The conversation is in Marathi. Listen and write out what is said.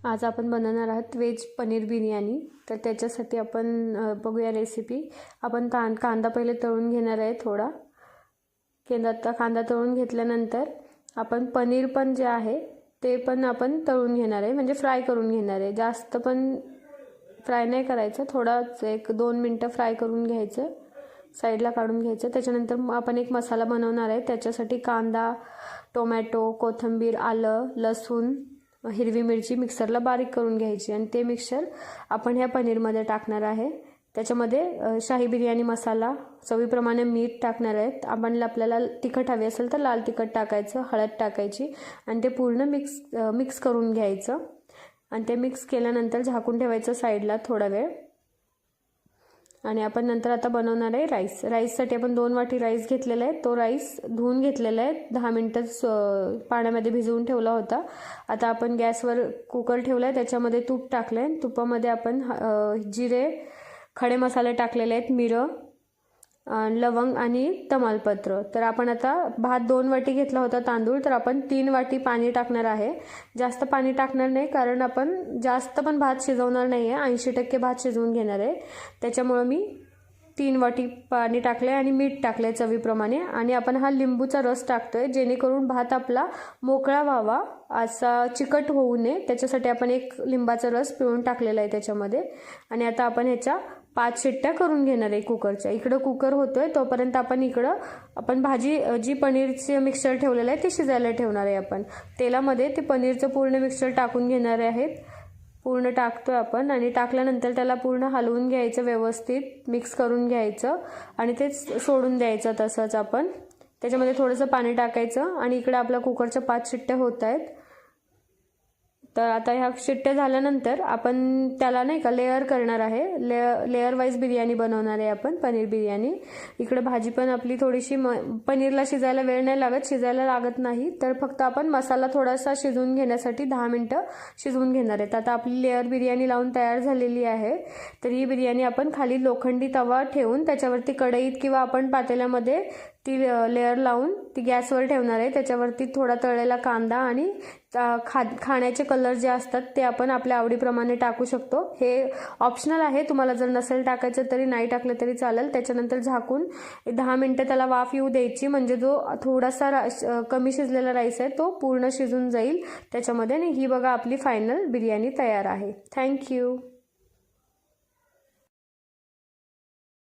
आज आपण बनवणार आहोत व्हेज पनीर बिर्याणी। तर त्याच्यासाठी आपण बघूया रेसिपी। आपण कांदा पहिले तळून घेणार आहे थोडा। कांदा तळून घेतल्यानंतर आपण पनीर पण जे आहे ते पण आपण तळून घेणार आहे, म्हणजे फ्राय करून घेणार आहे। जास्त पण फ्राय नाही करायचं, थोडाच 1-2 मिनिटं फ्राय करून घ्यायचं, साईडला काढून घ्यायचं। त्याच्यानंतर आपण एक मसाला बनवणार आहे। त्याच्यासाठी कांदा, टोमॅटो, कोथिंबीर, आलं, लसूण, हिरवी मिरची मिक्सरला बारीक करून घ्यायची आणि ते मिक्सर आपण ह्या पनीरमध्ये टाकणार आहे। त्याच्यामध्ये शाही बिर्याणी मसाला, चवीप्रमाणे मीठ टाकणार आहेत। आपल्याला तिखट हवे असेल तर लाल तिखट टाकायचं, हळद टाकायची आणि ते पूर्ण मिक्स करून घ्यायचं आणि ते मिक्स केल्यानंतर झाकून ठेवायचं साईडला थोडा वेळ। आणि आपण नंतर आता बनवणार आहे राईससाठी आपण 2 वाटी राईस घेतलेला आहे। तो राईस धुवून घेतलेला आहे, 10 मिनिटं पाण्यामध्ये भिजवून ठेवला होता। आता आपण गॅसवर कुकर ठेवला आहे, त्याच्यामध्ये तूप टाकलं आहे। तुपामध्ये आपण जिरे, खडे मसाले टाकलेले आहेत, मिरं, लवंग आणि तमालपत्र। तर आपण आता भात 2 वाटी घेतला होता तांदूळ, तर आपण 3 वाटी पाणी टाकणार आहे। जास्त पाणी टाकणार नाही, कारण आपण जास्त पण भात शिजवणार नाही आहे, 80% भात शिजवून घेणार आहे। त्याच्यामुळे मी 3 वाटी पाणी टाकले आणि मीठ टाकले चवीप्रमाणे। आणि आपण हा लिंबूचा रस टाकतोय, जेणेकरून भात आपला मोकळा व्हावा, असा चिकट होऊ नये, त्याच्यासाठी आपण एक लिंबाचा रस पिळून टाकलेला आहे त्याच्यामध्ये। आणि आता आपण ह्याच्या 5 शिट्ट्या करून घेणार आहे कुकरच्या। इकडं कुकर होतोय तोपर्यंत आपण भाजी जी पनीरचे मिक्सचर ठेवलेलं आहे ते शिजायला ठेवणार आहे। आपण तेलामध्ये ते पनीरचं पूर्ण मिक्सचर टाकून घेणार आहेत, पूर्ण टाकतोय आपण। आणि टाकल्यानंतर त्याला पूर्ण हलवून घ्यायचं, व्यवस्थित मिक्स करून घ्यायचं आणि ते सोडून द्यायचं तसंच। आपण त्याच्यामध्ये थोडंसं पाणी टाकायचं आणि इकडे आपल्या कुकरच्या 5 शिट्ट्या होत आहेत। तर आता ह्या शिट्ट्या झाल्यानंतर आपण त्याला नाही का लेअर करणार आहे, लेअर वाईज बिर्याणी बनवणार आहे आपण, पनीर बिर्याणी। इकडे भाजी पण आपली थोडीशी पनीरला शिजायला वेळ नाही लागत, शिजायला लागत नाही, तर फक्त आपण मसाला थोडासा शिजवून घेण्यासाठी 10 मिनिटं शिजवून घेणार आहेत। आता आपली लेअर बिर्याणी लावून तयार झालेली आहे। तर ही बिर्याणी आपण खाली लोखंडी तवा ठेवून त्याच्यावरती कढईत किंवा आपण पातेल्यामध्ये ती लेअर लावून ती गॅसवर ठेवणार आहे। त्याच्यावरती थोडा तळलेला कांदा आणि खाण्याचे कलर जे असतात ते आपण आपल्या आवडीप्रमाणे टाकू शकतो। हे ऑप्शनल आहे, तुम्हाला जर नसेल टाकायचं तरी नाही टाकलं तरी चालेल। त्याच्यानंतर झाकून 10 मिनिटं त्याला वाफ येऊ द्यायची, म्हणजे जो थोडासा कमी शिजलेला राईस आहे तो पूर्ण शिजून जाईल त्याच्यामध्ये। आणि ही बघा आपली फायनल बिर्याणी तयार आहे। थँक्यू।